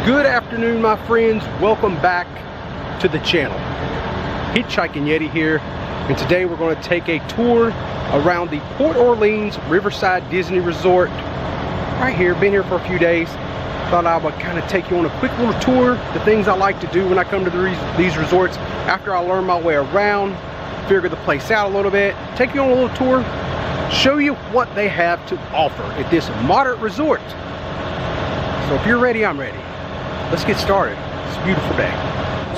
Good afternoon, my friends. Welcome back to the channel. Hitchhiking Yeti here, and today we're going to take a tour around the Port Orleans Riverside Disney Resort. Right here, been here for a few days. Thought I would kind of take you on a quick little tour. The things I like to do when I come to these resorts after I learn my way around, figure the place out a little bit, take you on a little tour, show you what they have to offer at this moderate resort. So if you're ready, I'm ready. Let's get started. It's a beautiful day.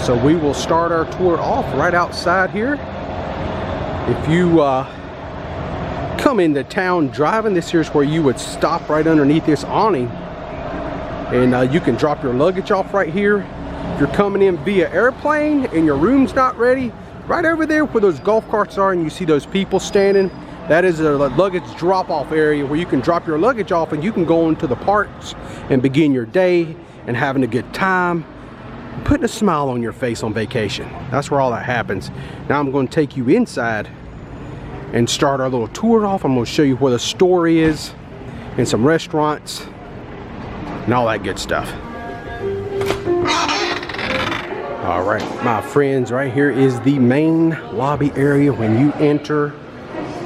So we will start our tour off right outside here. If you come into town driving, this here's where you would stop right underneath this awning, and you can drop your luggage off right here. If you're coming in via airplane and your room's not ready, right over there where those golf carts are and you see those people standing, that is a luggage drop-off area where you can drop your luggage off and you can go into the parks and begin your day and having a good time, putting a smile on your face on vacation. That's where all that happens. Now I'm going to take you inside and start our little tour off. I'm going to show you where the store is and some restaurants and all that good stuff. All right, my friends, right here is the main lobby area when you enter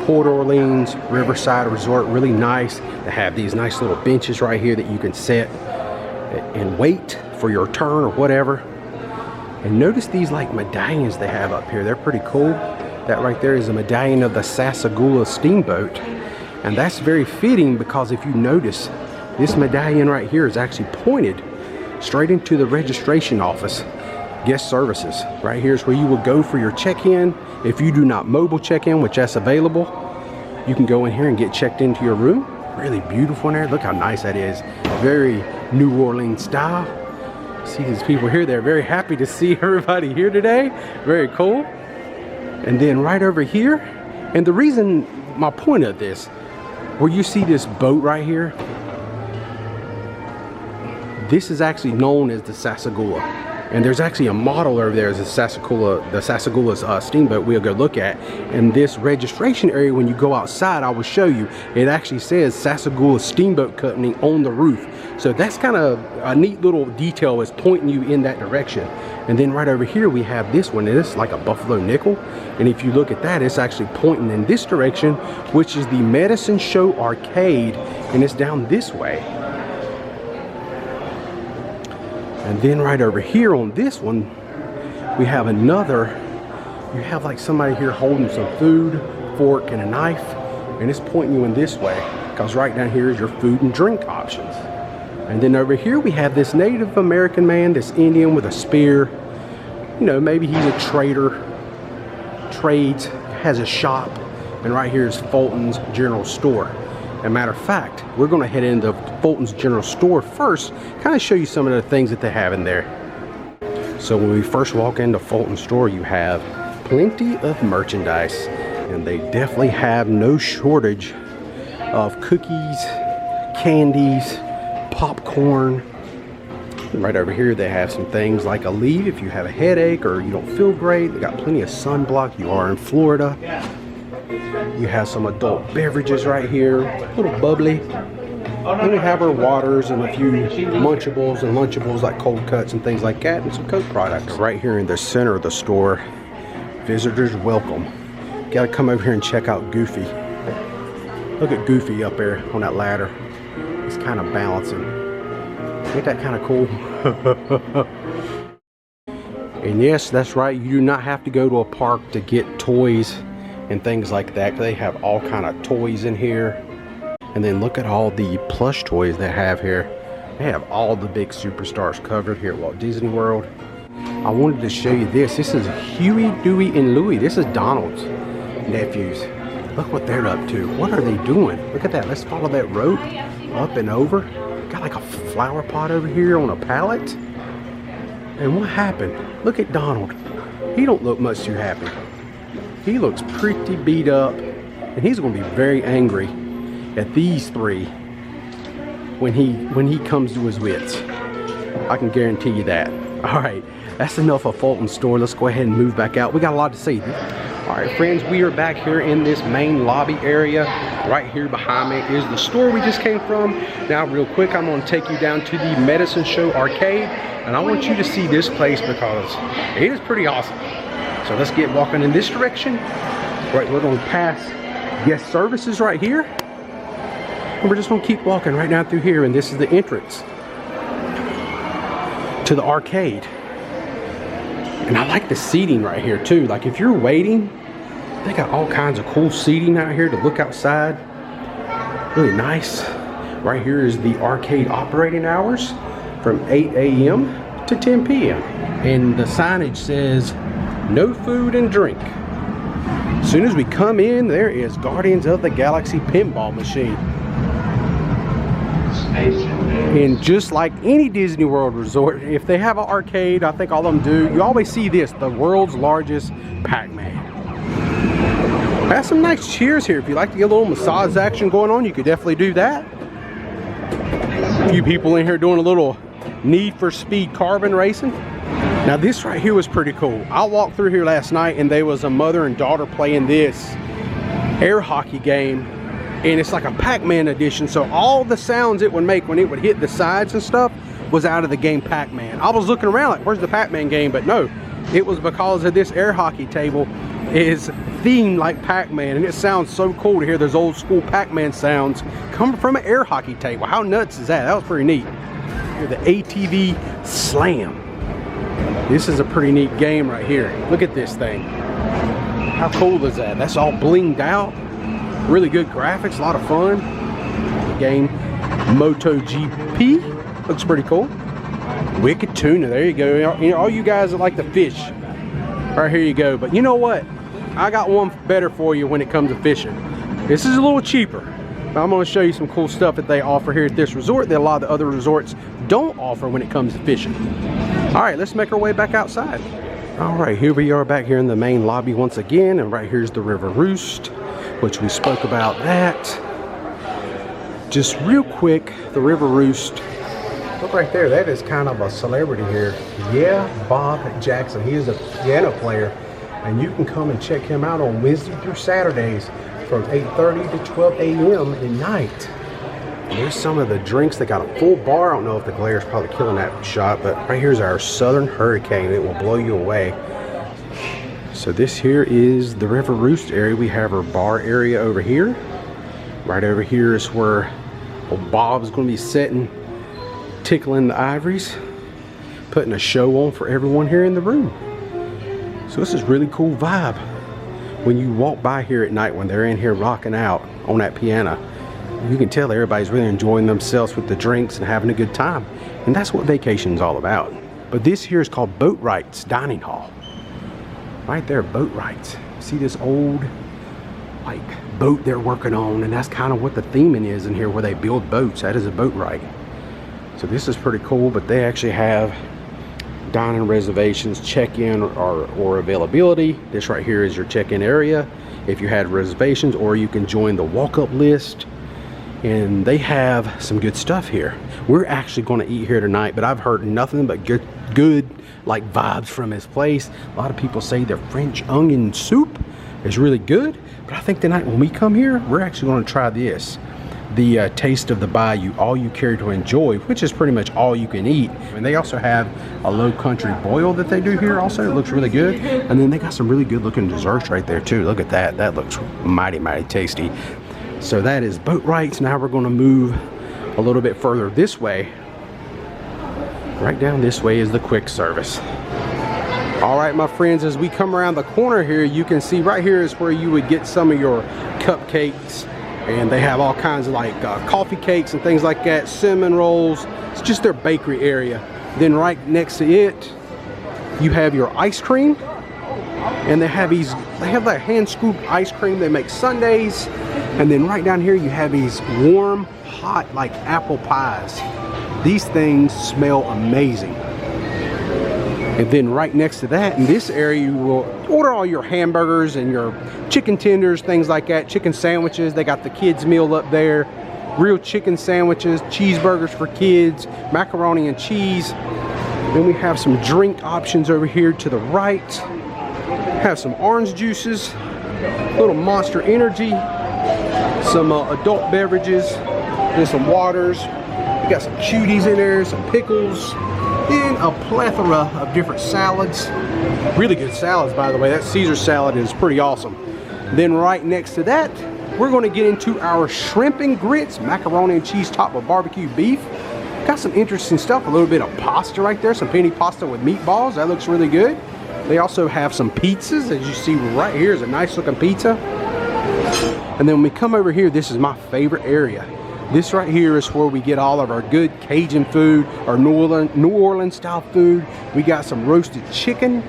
Port Orleans Riverside Resort. Really nice. They have these nice little benches right here that you can sit and wait for your turn or whatever. And notice these like medallions they have up here. They're pretty cool. That right there is a medallion of the Sassagoula steamboat, and that's very fitting because if you notice, this medallion right here is actually pointed straight into the registration office, guest services. Right here is where you will go for your check-in. If you do not mobile check-in, which that's available, you can go in here and get checked into your room. Really beautiful in there. Look how nice that is. Very New Orleans style. See these people here, they're very happy to see everybody here today. Very cool. And then right over here, and the reason, my point of this, where you see this boat right here, this is actually known as the Sassagoula. And there's actually a model over there as the Sassagoula's steamboat we'll go look at. And this registration area, when you go outside, I will show you, it actually says Sassagoula Steamboat Company on the roof. So that's kind of a neat little detail, is pointing you in that direction. And then right over here we have this one, and it's like a buffalo nickel. And if you look at that, it's actually pointing in this direction, which is the Medicine Show Arcade, and it's down this way. And then right over here on this one, we have another, you have like somebody here holding some food, fork and a knife, and it's pointing you in this way, because right down here is your food and drink options. And then over here we have this Native American man, this Indian with a spear. You know, maybe he's a trader, trades, has a shop, and right here is Fulton's General Store. As a matter of fact, we're going to head into Fulton's General Store first, kind of show you some of the things that they have in there. So when we first walk into Fulton's store, you have plenty of merchandise, and they definitely have no shortage of cookies, candies, popcorn. And right over here they have some things like Aleve if you have a headache or you don't feel great. They got plenty of sunblock. You are in Florida. You have some adult beverages right here, a little bubbly. Then we have our waters and a few Munchables and Lunchables like cold cuts and things like that, and some Coke products. Right here in the center of the store, visitors welcome. Got to come over here and check out Goofy. Look at Goofy up there on that ladder. He's kind of balancing. Ain't that kind of cool? And yes, that's right. You do not have to go to a park to get toys and things like that. They have all kind of toys in here. And then look at all the plush toys they have here. They have all the big superstars covered here at Walt Disney World. I wanted to show you this. This is Huey, Dewey, and Louie. This is Donald's nephews. Look what they're up to. What are they doing? Look at that. Let's follow that rope up and over. Got like a flower pot over here on a pallet. And what happened? Look at Donald. He don't look much too happy. He looks pretty beat up, and he's going to be very angry at these three when he comes to his wits. I can guarantee you that. All right, that's enough of Fulton's store. Let's go ahead and move back out. We got a lot to see. All right, friends, we are back here in this main lobby area. Right here behind me is the store we just came from. Now, real quick, I'm going to take you down to the Medicine Show Arcade, and I want you to see this place because it is pretty awesome. So let's get walking in this direction. Right, we're going to pass guest services right here, and we're just going to keep walking right down through here, and this is the entrance to the arcade. And I like the seating right here too. Like if you're waiting, they got all kinds of cool seating out here to look outside. Really nice. Right here is the arcade operating hours from 8 a.m. to 10 p.m. And the signage says no food and drink. As soon as we come in, there is Guardians of the Galaxy pinball machine. And just like any Disney World resort, if they have an arcade, I think all of them do, you always see this, the world's largest Pac-Man. Has some nice chairs here. If you like to get a little massage action going on, you could definitely do that. A few people in here doing a little Need for Speed carbon racing. Now this right here was pretty cool. I walked through here last night and there was a mother and daughter playing this air hockey game. And it's like a Pac-Man edition, so all the sounds it would make when it would hit the sides and stuff was out of the game Pac-Man. I was looking around like, where's the Pac-Man game? But no, it was because of this air hockey table is themed like Pac-Man, and it sounds so cool to hear those old school Pac-Man sounds coming from an air hockey table. How nuts is that? That was pretty neat. Here, the ATV Slam. This is a pretty neat game right here. Look at this thing. How cool is that? That's all blinged out. Really good graphics, a lot of fun. Game MotoGP looks pretty cool. Wicked Tuna, there you go. You know, all you guys that like the fish, right here you go. But you know what? I got one better for you when it comes to fishing. This is a little cheaper. I'm going to show you some cool stuff that they offer here at this resort that a lot of the other resorts don't offer when it comes to fishing. All right, let's make our way back outside. All right, here we are back here in the main lobby once again, and right here's the River Roost, which we spoke about that. Just real quick, the River Roost. Look right there, that is kind of a celebrity here. Yeah, Bob Jackson, he is a piano player, and you can come and check him out on Wednesday through Saturdays from 8:30 to 12 a.m. at night. And there's some of the drinks. They got a full bar. I don't know if the glare is probably killing that shot, but right here's our Southern Hurricane. It will blow you away. So this here is the River Roost area. We have our bar area over here. Right over here is where old Bob's going to be sitting, tickling the ivories, putting a show on for everyone here in the room. So this is really cool vibe. When you walk by here at night, when they're in here rocking out on that piano, you can tell everybody's really enjoying themselves with the drinks and having a good time. And that's what vacation's all about. But this here is called Boatwright's Dining Hall. Right there, Boatwright's. See this old like boat they're working on, and that's kind of what the theming is in here, where they build boats. That is a Boatwright. So this is pretty cool, but they actually have dining reservations, check-in or availability. This right here is your check-in area if you had reservations, or you can join the walk-up list. And they have some good stuff here. We're actually going to eat here tonight, but I've heard nothing but good like vibes from this place. A lot of people say their French onion soup is really good, but I think tonight when we come here, we're actually going to try this, the Taste of the Bayou, all you care to enjoy, which is pretty much all you can eat. And they also have a low country boil that they do here also. It looks really good. And then they got some really good looking desserts right there too. Look at that. That looks mighty tasty. So that is Boatwright's. Now we're going to move a little bit further this way. Right down this way is the quick service. All right, my friends, as we come around the corner here, you can see right here is where you would get some of your cupcakes. And they have all kinds of like coffee cakes and things like that, cinnamon rolls. It's just their bakery area. Then right next to it, you have your ice cream. And they have that hand scooped ice cream. They make sundaes. And then right down here you have these warm, hot, like apple pies. These things smell amazing. And then right next to that, in this area, you will order all your hamburgers and your chicken tenders, things like that, chicken sandwiches. They got the kids meal up there. Real chicken sandwiches, cheeseburgers for kids, macaroni and cheese. Then we have some drink options over here to the right. Have some orange juices, little Monster Energy, some adult beverages, and some waters. We got some cuties in there, some pickles, and a plethora of different salads. Really good salads, by the way. That Caesar salad is pretty awesome. Then right next to that, we're going to get into our shrimp and grits, macaroni and cheese topped with barbecue beef. Got some interesting stuff, a little bit of pasta right there, some penne pasta with meatballs. That looks really good. They also have some pizzas. As you see right here is a nice looking pizza. And then when we come over here, this is my favorite area. This right here is where we get all of our good Cajun food, our New Orleans style food. We got some roasted chicken.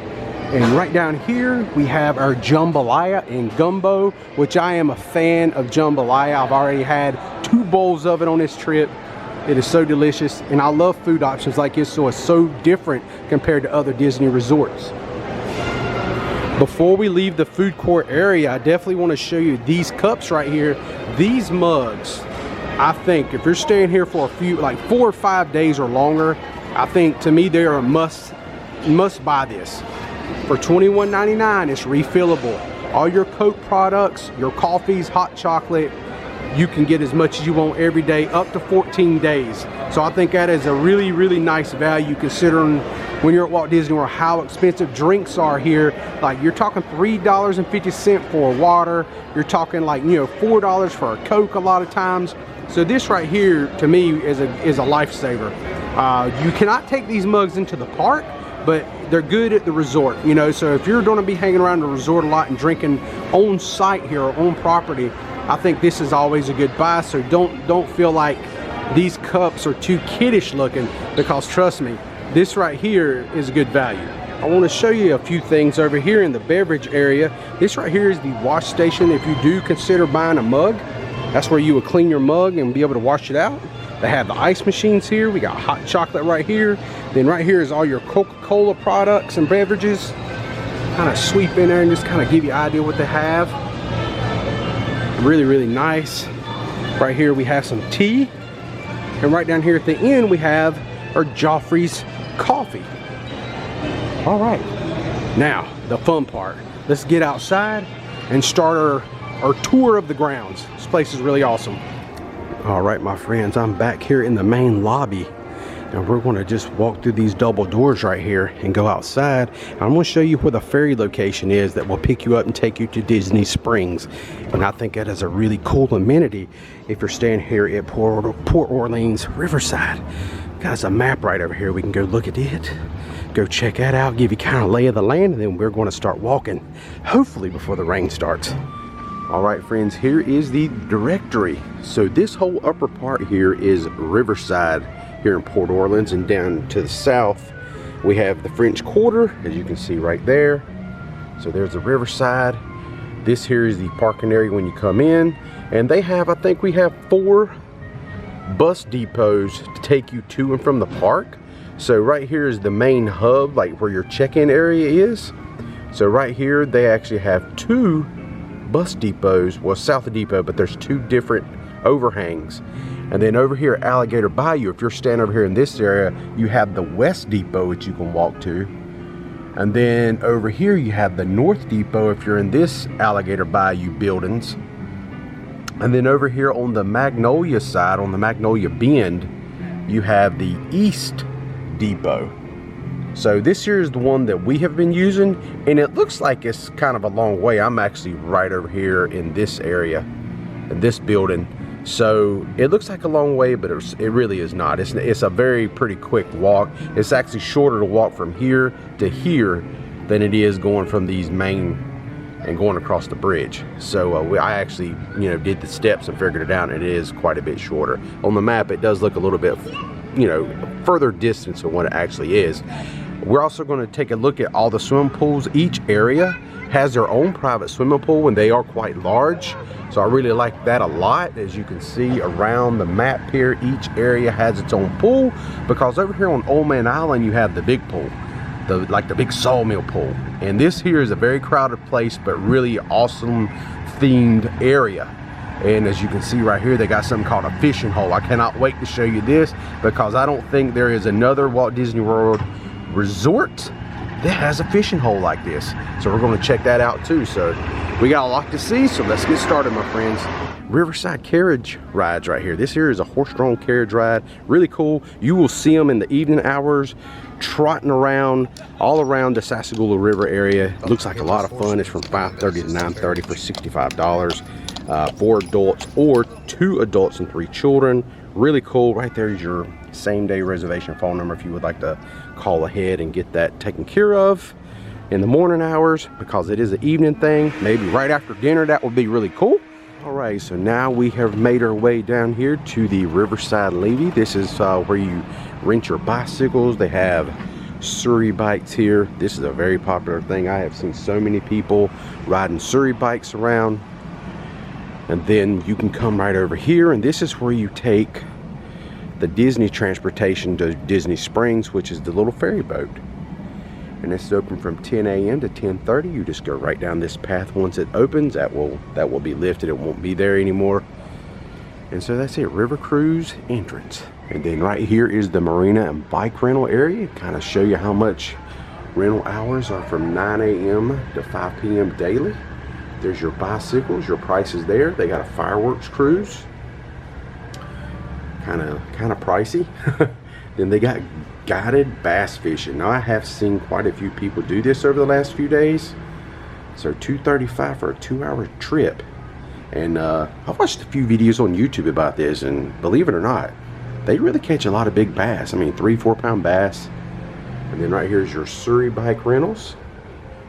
And right down here, we have our jambalaya and gumbo, which I am a fan of jambalaya. I've already had 2 bowls of it on this trip. It is so delicious, and I love food options like this, so it's so different compared to other Disney resorts. Before we leave the food court area, I definitely want to show you these cups right here. These mugs, I think if you're staying here for a few, like 4 or 5 days or longer, I think to me they're a must buy this. For $21.99, it's refillable. All your Coke products, your coffees, hot chocolate, you can get as much as you want every day, up to 14 days. So I think that is a really, really nice value considering when you're at Walt Disney World how expensive drinks are here. Like you're talking $3.50 for water. You're talking like, you know, $4 for a Coke a lot of times. So this right here to me is a lifesaver. You cannot take these mugs into the park, but they're good at the resort, you know. So if you're going to be hanging around the resort a lot and drinking on site here or on property, I think this is always a good buy. So don't feel like these cups are too kiddish looking, because trust me, this right here is a good value. I want to show you a few things over here in the beverage area. This right here is the wash station. If you do consider buying a mug, that's where you would clean your mug and be able to wash it out. They have the ice machines here. We got hot chocolate right here. Then right here is all your Coca-Cola products and beverages. Kind of sweep in there and just kind of give you an idea what they have. Really, really nice. Right here we have some tea. And right down here at the end we have our Joffrey's coffee. All right, now the fun part. Let's get outside and start our tour of the grounds. This place is really awesome. All right, my friends, I'm back here in the main lobby, and we're going to just walk through these double doors right here and go outside. And I'm going to show you where the ferry location is that will pick you up and take you to Disney Springs. And I think that is a really cool amenity if you're staying here at Port Orleans Riverside. Got a map right over here. We can go look at it, go check that out, give you kind of lay of the land, and then we're going to start walking, hopefully before the rain starts. All right, friends, here is the directory. So this whole upper part here is Riverside here in Port Orleans, and down to the south we have the French Quarter, as you can see right there. So there's the Riverside. This here is the parking area when you come in, and they have, I think we have 4 bus depots to take you to and from the park. So right here is the main hub, like where your check-in area is. So right here they actually have 2 bus depots, well, south of depot, but there's 2 different overhangs. And then over here at Alligator Bayou, if you're standing over here in this area, you have the West Depot which you can walk to. And then over here you have the North Depot if you're in this Alligator Bayou buildings. And then over here on the Magnolia side, on the Magnolia Bend, you have the East Depot. So this here is the one that we have been using, and it looks like it's kind of a long way. I'm actually right over here in this area, in this building. So it looks like a long way, but it really is not. It's a very pretty quick walk. It's actually shorter to walk from here to here than it is going from these main and going across the bridge. So I actually, you know, did the steps and figured it out, and it is quite a bit shorter. On the map, it does look a little bit, you know, further distance than what it actually is. We're also going to take a look at all the swimming pools. Each area has their own private swimming pool, and they are quite large. So I really like that a lot. As you can see around the map here, each area has its own pool, because over here on Old Man Island you have the big pool, like the big sawmill pool. And this here is a very crowded place, but really awesome themed area. And as you can see right here, they got something called a fishing hole. I cannot wait to show you this, because I don't think there is another Walt Disney World resort that has a fishing hole like this. So we're going to check that out too. So we got a lot to see, so let's get started, my friends. Riverside carriage rides right here. This here is a horse-drawn carriage ride. Really cool. You will see them in the evening hours trotting around all around the Sassagoula River area. It looks like a lot of fun. It's from 5:30 to 9:30 for $65 for adults or 2 adults and 3 children. Really cool. Right there is your same-day reservation phone number if you would like to call ahead and get that taken care of in the morning hours, because it is an evening thing. Maybe right after dinner, that would be really cool. All right, so now we have made our way down here to the Riverside Levee. This is where you rent your bicycles. They have Surrey bikes here. This is a very popular thing. I have seen so many people riding Surrey bikes around. And then you can come right over here, and this is where you take the Disney transportation to Disney Springs, which is the little ferry boat. And it's open from 10 a.m. to 10:30. You just go right down this path. Once it opens, that will be lifted. It won't be there anymore. And so that's it, River Cruise entrance. And then right here is the marina and bike rental area. Kind of show you how much rental hours are from 9 a.m. to 5 p.m. daily. There's your bicycles, your prices there. They got a fireworks cruise. Kind of pricey. Then they got guided bass fishing. Now I have seen quite a few people do this over the last few days. So $235 for a 2-hour trip. And I've watched a few videos on YouTube about this, and believe it or not, they really catch a lot of big bass. I mean, 3-4 pound bass. And then right here is your Surrey bike rentals.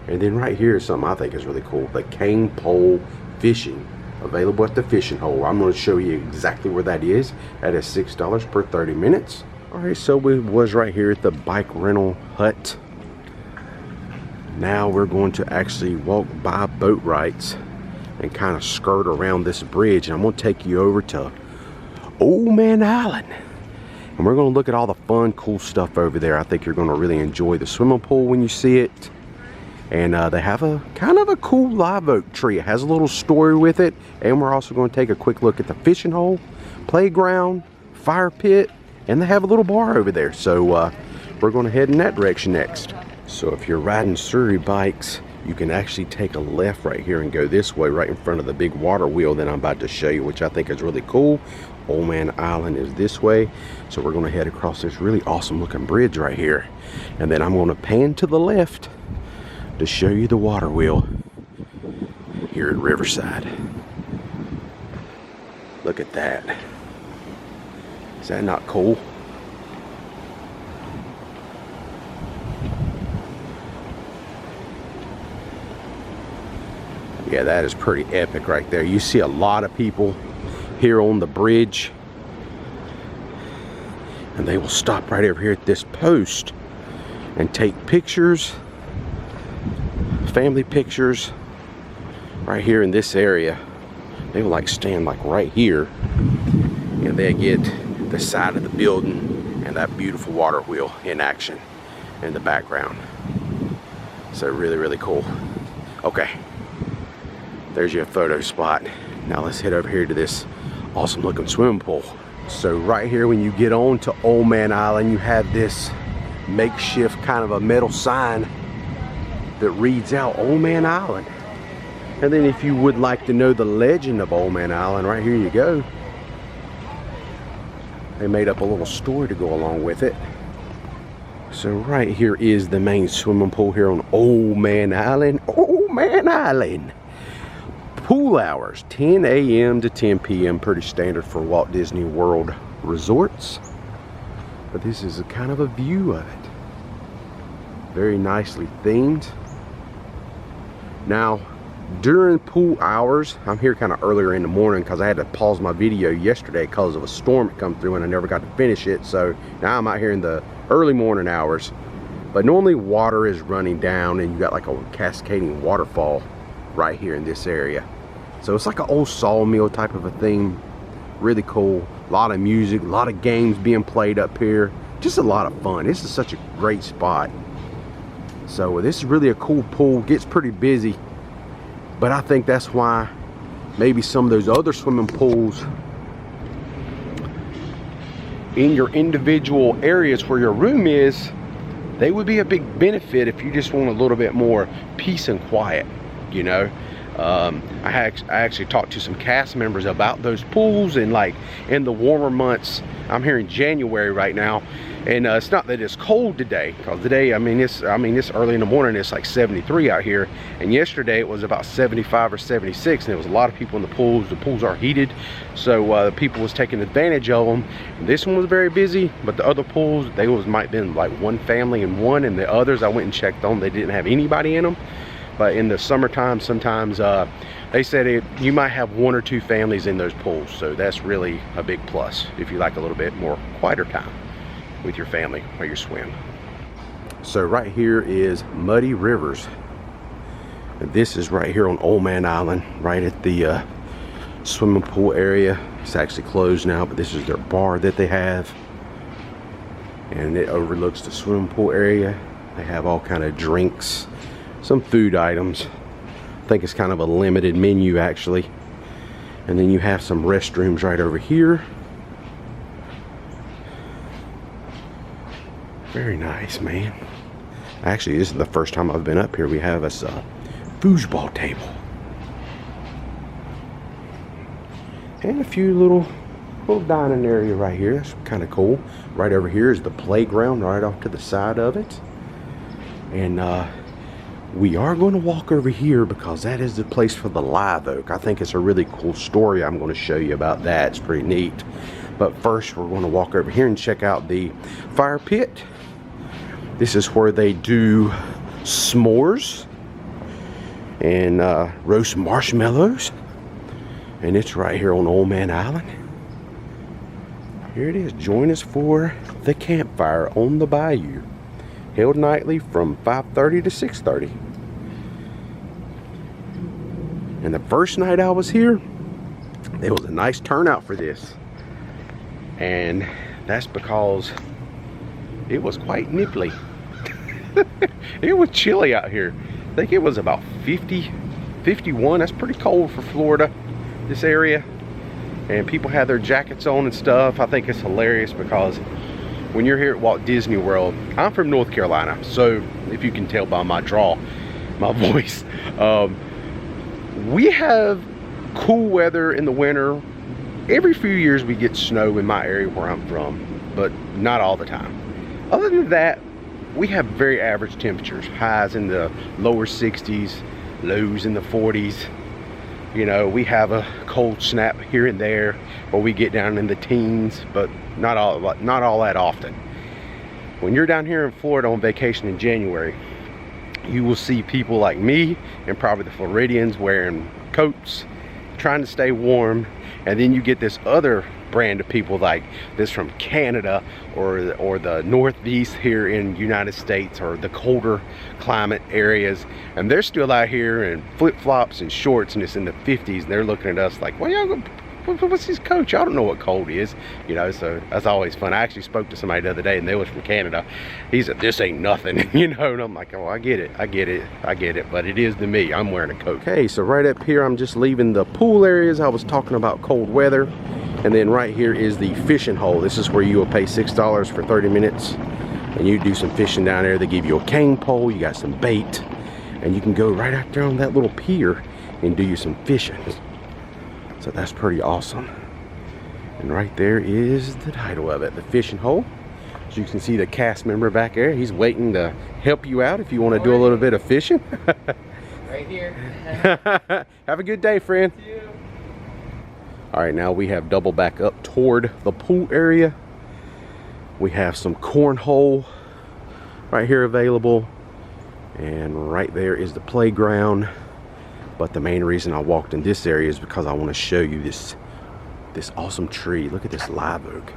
And then right here is something I think is really cool, the cane pole fishing, available at the fishing hole. I'm going to show you exactly where that is. That is $6 per 30 minutes. All right, so we was right here at the bike rental hut. Now we're going to actually walk by boat rights and kind of skirt around this bridge. And I'm going to take you over to Old Man Island. And we're going to look at all the fun, cool stuff over there. I think you're going to really enjoy the swimming pool when you see it. And they have a kind of a cool live oak tree. It has a little story with it. And we're also going to take a quick look at the fishing hole, playground, fire pit, and they have a little bar over there. So we're going to head in that direction next. So if you're riding Surrey bikes, you can actually take a left right here and go this way right in front of the big water wheel that I'm about to show you, which I think is really cool. Old Man Island is this way. So we're going to head across this really awesome looking bridge right here. And then I'm going to pan to the left to show you the water wheel here at Riverside. Look at that. Is that not cool? Yeah, that is pretty epic right there. You see a lot of people here on the bridge, and they will stop right over here at this post and take pictures, family pictures, right here in this area. They will like stand like right here, and they get the side of the building and that beautiful water wheel in action in the background. So really, really cool. Okay, there's your photo spot. Now let's head over here to this awesome looking swimming pool. So right here when you get on to Old Man Island, you have this makeshift kind of a metal sign that reads out Old Man Island. And then if you would like to know the legend of Old Man Island, right here you go. They made up a little story to go along with it. So right here is the main swimming pool here on Old Man Island. Old Man Island. Pool hours, 10 a.m. to 10 p.m. Pretty standard for Walt Disney World resorts. But this is a kind of a view of it. Very nicely themed. Now, during pool hours, I'm here kind of earlier in the morning because I had to pause my video yesterday because of a storm that come through and I never got to finish it. So now I'm out here in the early morning hours. But normally water is running down and you got like a cascading waterfall right here in this area. So it's like an old sawmill type of a thing. Really cool. A lot of music, a lot of games being played up here. Just a lot of fun. This is such a great spot. So this is really a cool pool. Gets pretty busy. But I think that's why maybe some of those other swimming pools in your individual areas where your room is, they would be a big benefit if you just want a little bit more peace and quiet, you know. I actually talked to some cast members about those pools, and like in the warmer months, I'm here in January right now, and it's not that it's cold today, because today, I mean it's early in the morning, it's like 73 out here, and yesterday it was about 75 or 76, and there was a lot of people in the pools. The pools are heated, so people was taking advantage of them. This one was very busy, but the other pools, might have been like one family in one, and the others I went and checked on, they didn't have anybody in them. But in the summertime, sometimes they said you might have 1 or 2 families in those pools. So that's really a big plus if you like a little bit more quieter time with your family while you swim. So right here is Muddy Rivers. And this is right here on Old Man Island, right at the swimming pool area. It's actually closed now, but this is their bar that they have. And it overlooks the swimming pool area. They have all kind of drinks, some food items. I think it's kind of a limited menu actually. And then you have some restrooms right over here. Very nice, man. Actually, this is the first time I've been up here. We have us a foosball table. And a few little dining area right here. That's kind of cool. Right over here is the playground right off to the side of it. And we are going to walk over here because that is the place for the live oak. I think it's a really cool story. I'm going to show you about that. It's pretty neat. But first, we're going to walk over here and check out the fire pit. This is where they do s'mores and roast marshmallows. And it's right here on Old Man Island. Here it is. Join us for the campfire on the bayou. Held nightly from 5:30 to 6:30. And the first night I was here, there was a nice turnout for this. And that's because it was quite nipply. It was chilly out here. I think it was about 50, 51. That's pretty cold for Florida, this area. And people had their jackets on and stuff. I think it's hilarious because when you're here at Walt Disney World, I'm from North Carolina, so if you can tell by my draw, my voice, we have cool weather in the winter. Every few years we get snow in my area where I'm from, but not all the time. Other than that, we have very average temperatures, highs in the lower 60s, lows in the 40s. You know, we have a cold snap here and there where we get down in the teens, but not all that often. When you're down here in Florida on vacation in January, you will see people like me and probably the Floridians wearing coats, trying to stay warm, and then you get this other brand of people like this from Canada or the Northeast here in United States, or the colder climate areas, and they're still out here in flip-flops and shorts, and it's in the 50s, and they're looking at us like, well, y'all, what's this coat? Y'all don't know what cold is, you know. So that's always fun. I actually spoke to somebody the other day, and they was from Canada. He said, this ain't nothing, you know. And I'm like, oh, I get it, but it is to me. I'm wearing a coat. Okay, so right up here, I'm just leaving the pool areas. I was talking about cold weather. And then right here is the fishing hole. This is where you will pay $6 for 30 minutes. And you do some fishing down there. They give you a cane pole, you got some bait, and you can go right out there on that little pier and do you some fishing. So that's pretty awesome. And right there is the title of it, the fishing hole. As you can see the cast member back there, he's waiting to help you out if you want to do a little bit of fishing. Right here. Have a good day, friend. Thank you. All right, now we have double back up toward the pool area. We have some cornhole right here available. And right there is the playground. But the main reason I walked in this area is because I want to show you this awesome tree. Look at this live oak.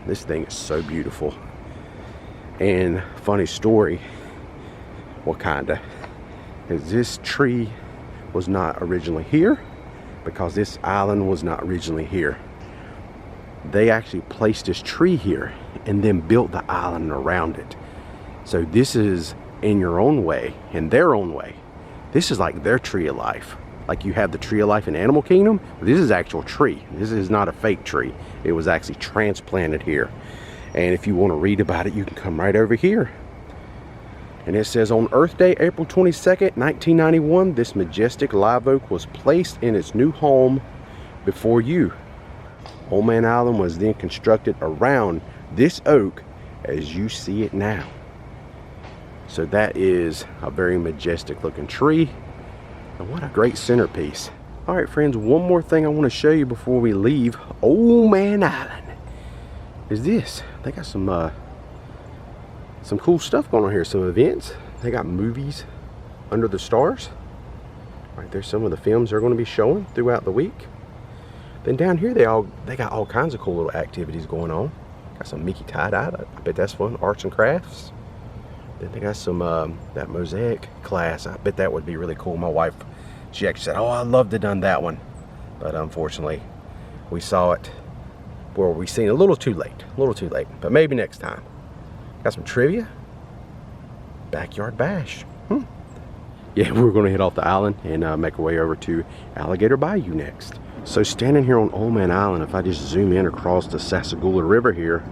This thing is so beautiful. And funny story, well, kinda, is this tree was not originally here, because this island was not originally here. They actually placed this tree here and then built the island around it. So this is, in your own way, in their own way, this is like their tree of life. Like you have the tree of life in Animal Kingdom, this is actual tree. This is not a fake tree. It was actually transplanted here. And if you want to read about it, you can come right over here. And it says, on Earth Day, April 22nd, 1991, this majestic live oak was placed in its new home before you. Old Man Island was then constructed around this oak as you see it now. So that is a very majestic looking tree. And what a great centerpiece. All right, friends, one more thing I want to show you before we leave Old Man Island is this. They got some cool stuff going on here, some events. They got movies under the stars. Right there's some of the films they're going to be showing throughout the week. Then down here they got all kinds of cool little activities going on. Got some Mickey tie-dye, I bet that's fun, arts and crafts. Then they got some that mosaic class. I bet that would be really cool. My wife, she actually said, oh, I'd love to have done that one. But unfortunately, we saw it, well, we seen it a little too late, but maybe next time. Got some trivia. Backyard bash. Yeah, we're gonna head off the island and make our way over to Alligator Bayou next. So standing here on Old Man Island, if I just zoom in across the Sassagoula River here,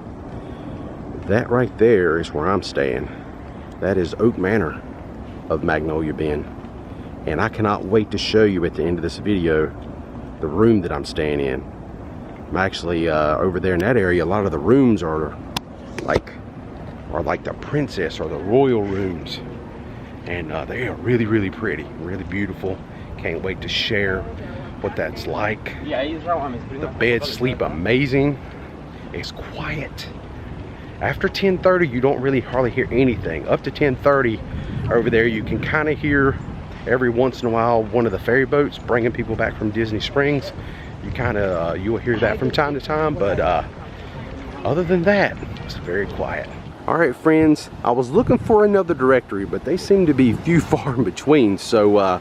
that right there is where I'm staying. That is Oak Manor of Magnolia Bend. And I cannot wait to show you at the end of this video the room that I'm staying in. I'm actually over there in that area, a lot of the rooms are like the princess or the royal rooms. And they are really, really pretty, really beautiful. Can't wait to share what that's like. The beds sleep amazing. It's quiet. After 10:30, you don't really hardly hear anything. Up to 10:30 over there, you can kind of hear every once in a while one of the ferry boats bringing people back from Disney Springs. You kind of, you'll hear that from time to time, but other than that, it's very quiet. All right, friends, I was looking for another directory, but they seem to be few far in between. So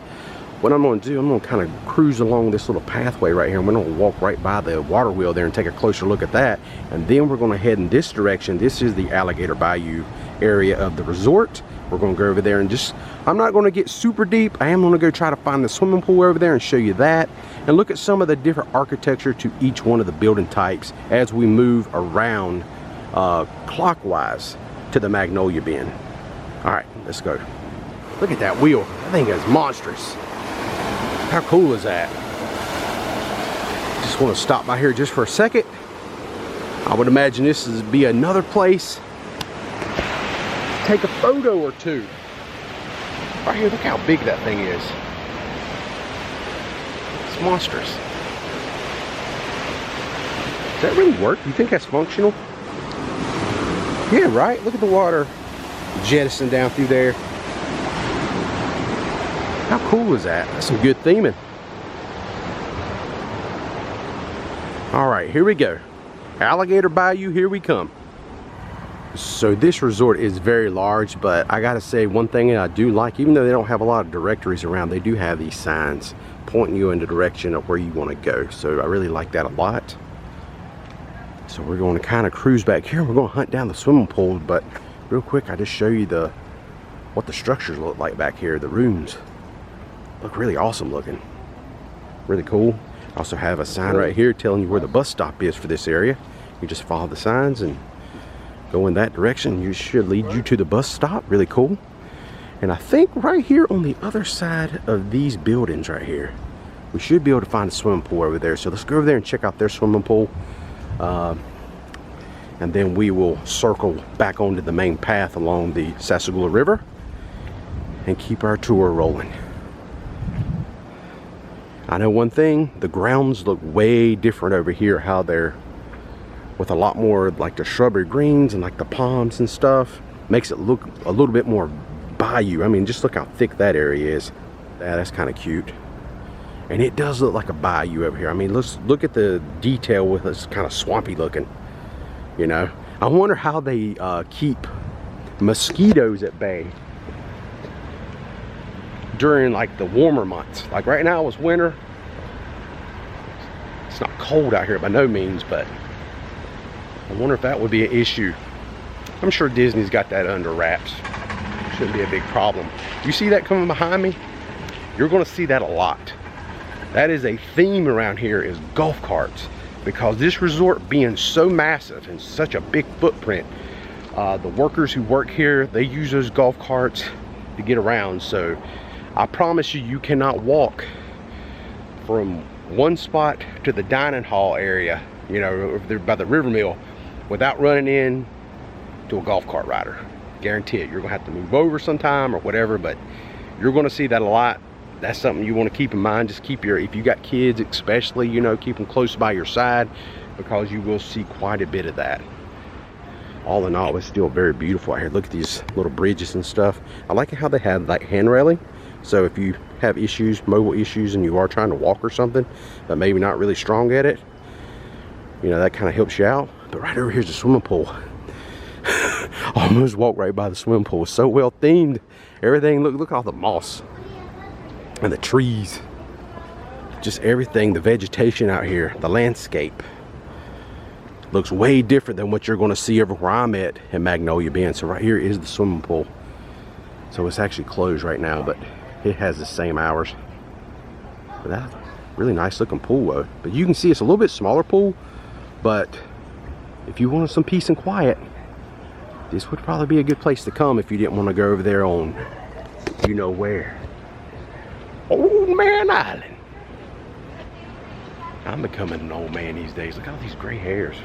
what I'm going to do, I'm going to kind of cruise along this little pathway right here. I'm going to walk right by the water wheel there and take a closer look at that. And then we're going to head in this direction. This is the Alligator Bayou area of the resort. We're going to go over there and just, I'm not going to get super deep. I am going to go try to find the swimming pool over there and show you that. And look at some of the different architecture to each one of the building types as we move around clockwise to the Magnolia Bend. All right, let's go. Look at that wheel. That thing is monstrous. How cool is that? Just want to stop by here just for a second. I would imagine this would be another place. Take a photo or two. Right here, look how big that thing is. It's monstrous. Does that really work? You think that's functional? Yeah, right? Look at the water jettison down through there. How cool is that? That's some good theming. All right, here we go. Alligator Bayou, here we come. So this resort is very large, but I gotta say one thing that I do like, even though they don't have a lot of directories around, they do have these signs pointing you in the direction of where you want to go. So I really like that a lot. So we're going to kind of cruise back here. We're going to hunt down the swimming pool, but real quick, I just show you what the structures look like back here. The rooms look really awesome looking, really cool. Also have a sign right here telling you where the bus stop is for this area. You just follow the signs and go in that direction. You should lead you to the bus stop. Really cool. And I think right here on the other side of these buildings right here, we should be able to find a swimming pool over there. So let's go over there and check out their swimming pool. And then we will circle back onto the main path along the Sassagoula River and keep our tour rolling. I know one thing, the grounds look way different over here, how they're with a lot more like the shrubbery greens and like the palms and stuff. Makes it look a little bit more bayou. I mean, just look how thick that area is. Yeah, that's kind of cute. And it does look like a bayou over here. I mean, let's look at the detail with this kind of swampy looking, you know. I wonder how they keep mosquitoes at bay during like the warmer months. Like right now it's winter. It's not cold out here by no means, but I wonder if that would be an issue. I'm sure Disney's got that under wraps. Shouldn't be a big problem. You see that coming behind me? You're gonna see that a lot. That is a theme around here, is golf carts. because this resort being so massive and such a big footprint, the workers who work here, they use those golf carts to get around. So I promise you, you cannot walk from one spot to the dining hall area, you know, over there by the river mill, without running in to a golf cart rider. Guarantee it. You're gonna have to move over sometime or whatever, but you're gonna see that a lot. That's something you want to keep in mind. Just keep your, if you got kids especially, you know, keep them close by your side, because you will see quite a bit of that. All in all, it's still very beautiful out here. Look at these little bridges and stuff. I like how they have like hand railing. So if you have issues, mobile issues, and you are trying to walk or something, but maybe not really strong at it, you know, that kind of helps you out. But right over here's the swimming pool. Almost walked right by the swimming pool. It's so well themed. Everything, look at all the moss and the trees. Just everything, the vegetation out here, the landscape looks way different than what you're going to see everywhere I'm at in Magnolia Bend. So right here is the swimming pool. So it's actually closed right now, but it has the same hours. But that's a really nice looking pool though. But you can see it's a little bit smaller pool, but if you wanted some peace and quiet, this would probably be a good place to come if you didn't want to go over there on you know where. Old Man Island. I'm becoming an old man these days. Look at all these gray hairs.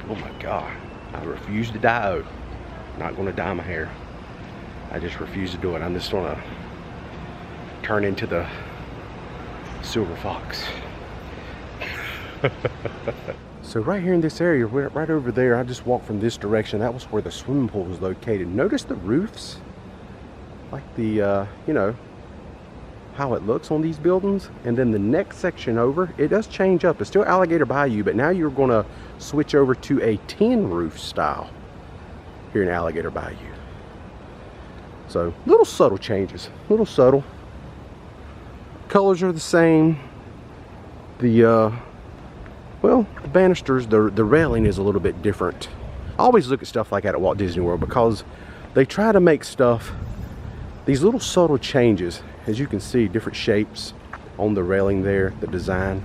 Oh my God. I refuse to dye. Not going to dye my hair. I just refuse to do it. I'm just going to turn into the silver fox. So right here in this area, right over there, I just walked from this direction. That was where the swimming pool was located. Notice the roofs, like the, you know, how it looks on these buildings. And then the next section over, it does change up. It's still Alligator Bayou, but now you're going to switch over to a tin roof style here in Alligator Bayou. So little subtle changes, little subtle. Colors are the same. The well, the banisters, the railing is a little bit different. I always look at stuff like that at Walt Disney World because they try to make stuff, these little subtle changes. As you can see, different shapes on the railing there, the design.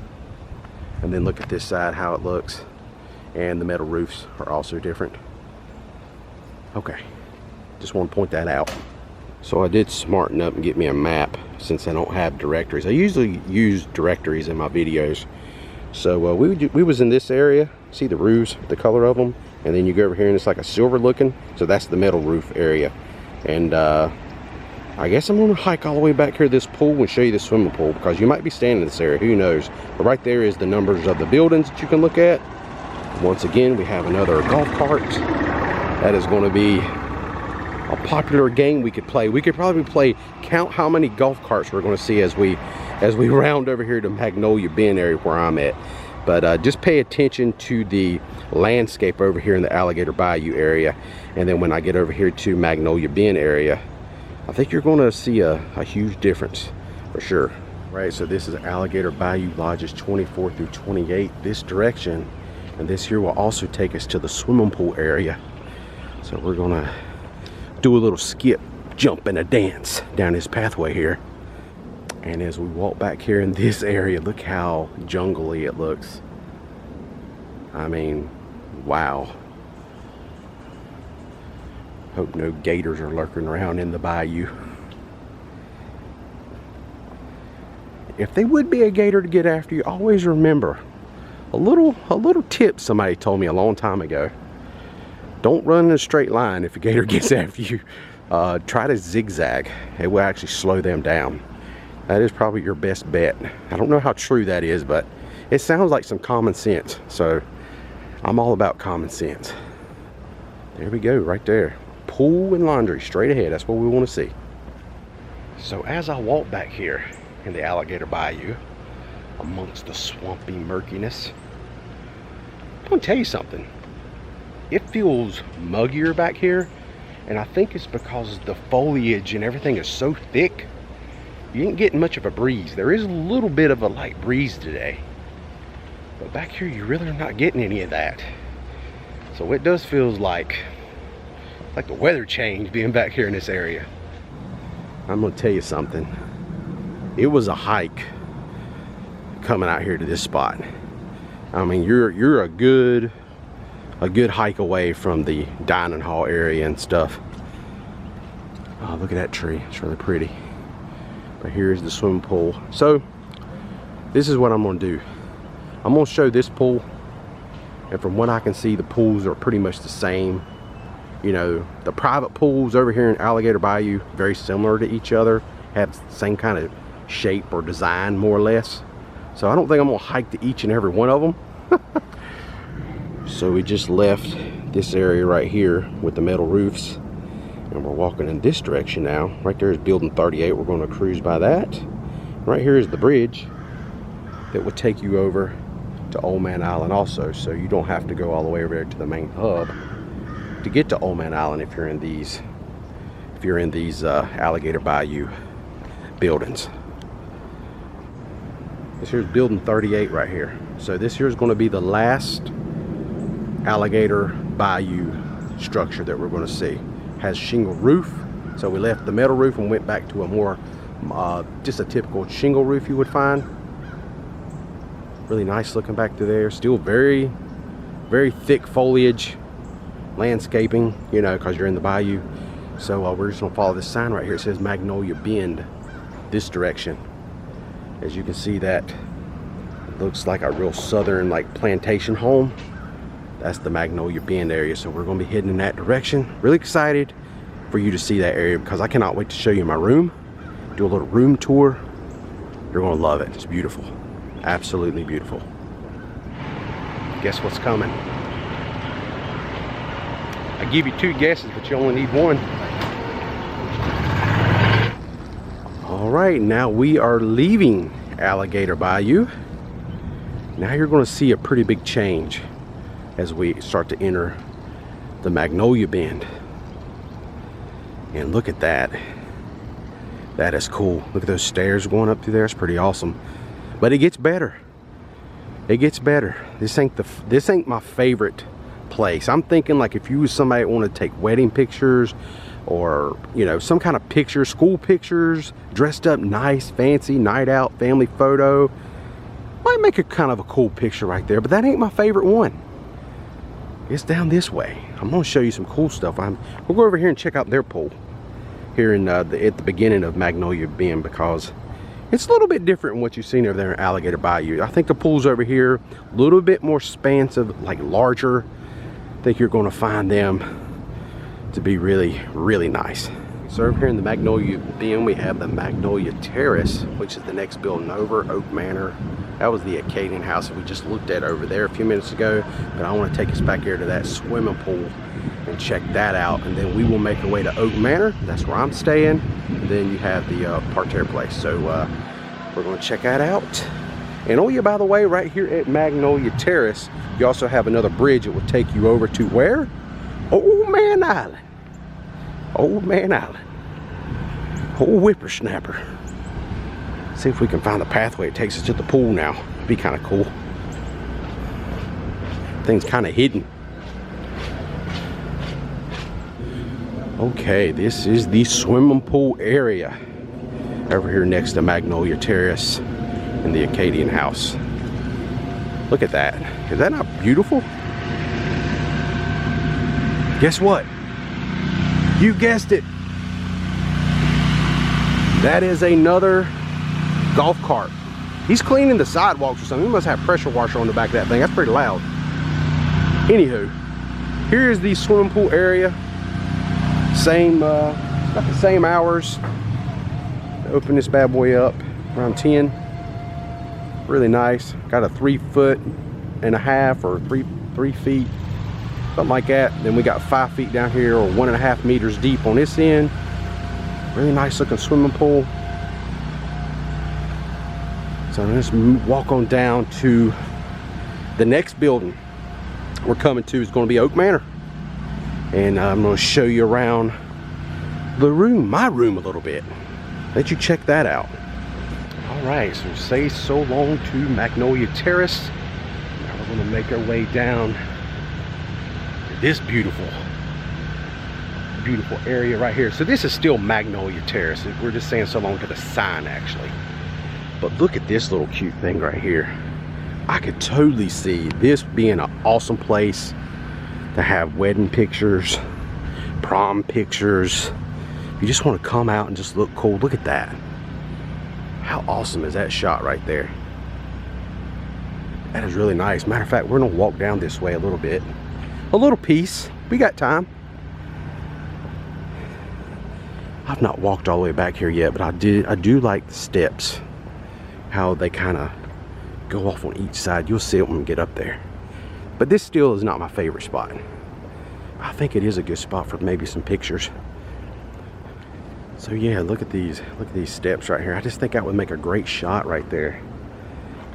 And then look at this side, how it looks. And the metal roofs are also different. Okay, just want to point that out. So I did smarten up and get me a map since I don't have directories. I usually use directories in my videos. So we was in this area. See the roofs, the color of them, and then you go over here and it's like a silver looking. So that's the metal roof area. And I guess I'm gonna hike all the way back here to this pool and show you the swimming pool, because you might be staying in this area, who knows. But right there is the numbers of the buildings that you can look at. Once again, we have another golf cart. That is going to be a popular game we could play. We could probably play count how many golf carts we're going to see as we round over here to Magnolia Bend area where I'm at. But just pay attention to the landscape over here in the Alligator Bayou area, and then when I get over here to Magnolia Bend area, I think you're going to see a huge difference for sure. Right, so this is Alligator Bayou Lodges 24 through 28 this direction, and this here will also take us to the swimming pool area. So we're gonna do a little skip, jump, and a dance down this pathway here. And as we walk back here in this area, look how jungly it looks. I mean, wow. Hope no gators are lurking around in the bayou. If they would be a gator to get after you, always remember a little tip somebody told me a long time ago. Don't run in a straight line if a gator gets after you. Try to zigzag. It will actually slow them down. That is probably your best bet. I don't know how true that is, but it sounds like some common sense. So I'm all about common sense. There we go, right there. Pool and laundry straight ahead. That's what we want to see. So as I walk back here in the Alligator Bayou, amongst the swampy murkiness, I'm gonna tell you something. It feels muggier back here, and I think it's because the foliage and everything is so thick. You ain't getting much of a breeze. There is a little bit of a light breeze today, but back here you really are not getting any of that. So it does feel like the weather changed being back here in this area. I'm gonna tell you something. It was a hike coming out here to this spot. I mean, you're a good hike away from the dining hall area and stuff. Oh, look at that tree. It's really pretty. But here's the swimming pool. So this is what I'm gonna do. I'm gonna show this pool, and from what I can see, the pools are pretty much the same. You know, the private pools over here in Alligator Bayou, very similar to each other, have the same kind of shape or design, more or less. So I don't think I'm gonna hike to each and every one of them. So we just left this area right here with the metal roofs, and we're walking in this direction now. Right there is building 38. We're going to cruise by that. Right here is the bridge that would take you over to Old Man Island also, so you don't have to go all the way over there to the main hub to get to Old Man Island if you're in these Alligator Bayou buildings. This here's building 38 right here. So this here is going to be the last Alligator Bayou structure that we're going to see. Has shingle roof, so we left the metal roof and went back to a more just a typical shingle roof you would find. Really nice looking back through there. Still very thick foliage landscaping, you know, because you're in the bayou. So we're just gonna follow this sign right here. It says Magnolia Bend this direction. As you can see, that looks like a real southern like plantation home. That's the Magnolia Bend area, so we're going to be heading in that direction. Really excited for you to see that area because I cannot wait to show you my room, do a little room tour. You're going to love it. It's beautiful, absolutely beautiful. Guess what's coming? I give you 2 guesses, but you only need 1. All right, now we are leaving Alligator Bayou. Now you're going to see a pretty big change as we start to enter the Magnolia Bend. And look at that. That is cool. Look at those stairs going up through there. It's pretty awesome. But it gets better. It gets better. This ain't my favorite place. I'm thinking like if you was somebody that wanted to take wedding pictures or, you know, some kind of pictures, school pictures, dressed up nice, fancy, night out, family photo, might make a kind of a cool picture right there, but that ain't my favorite one. It's down this way. I'm gonna show you some cool stuff. We'll go over here and check out their pool here in at the beginning of Magnolia Bend, because it's a little bit different than what you've seen over there in Alligator Bayou. I think the pools over here a little bit more expansive, like larger. I think you're gonna find them to be really nice. So over here in the Magnolia Bend, we have the Magnolia Terrace, which is the next building over, Oak Manor. That was the Acadian house that we just looked at over there a few minutes ago. But I want to take us back here to that swimming pool and check that out. And then we will make our way to Oak Manor. That's where I'm staying. And then you have the parterre place. So we're going to check that out. And oh yeah, by the way, right here at Magnolia Terrace, you also have another bridge that will take you over to where? Old Man Island. Old Man Island. Old whippersnapper. See if we can find the pathway. It takes us to the pool now. It'd be kind of cool. Thing's kind of hidden. Okay, this is the swimming pool area over here next to Magnolia Terrace and the Acadian house. Look at that. Is that not beautiful? Guess what? You guessed it. That is another golf cart. He's cleaning the sidewalks or something. He must have pressure washer on the back of that thing. That's pretty loud. Anywho, here is the swimming pool area. Same, about the same hours. Open this bad boy up around 10. Really nice. Got a 3.5 or 3 feet, something like that. Then we got 5 feet down here, or 1.5 meters deep on this end. Really nice looking swimming pool. So let's walk on down to the next building we're coming to. Is going to be Oak Manor, and I'm going to show you around the room, my room, a little bit. Let you check that out. All right, so say so long to Magnolia Terrace. Now we're going to make our way down to this beautiful area right here. So this is still Magnolia Terrace. We're just saying so long to the sign, actually. But look at this little cute thing right here. I could totally see this being an awesome place to have wedding pictures, prom pictures. You just want to come out and just look cool. Look at that. How awesome is that shot right there? That is really nice. Matter of fact, we're gonna walk down this way a little bit. A little piece. We got time. I've not walked all the way back here yet, but I do like the steps. How they kind of go off on each side. You'll see it when we get up there. But this still is not my favorite spot. I think it is a good spot for maybe some pictures. So yeah, look at these steps right here. I just think that would make a great shot right there.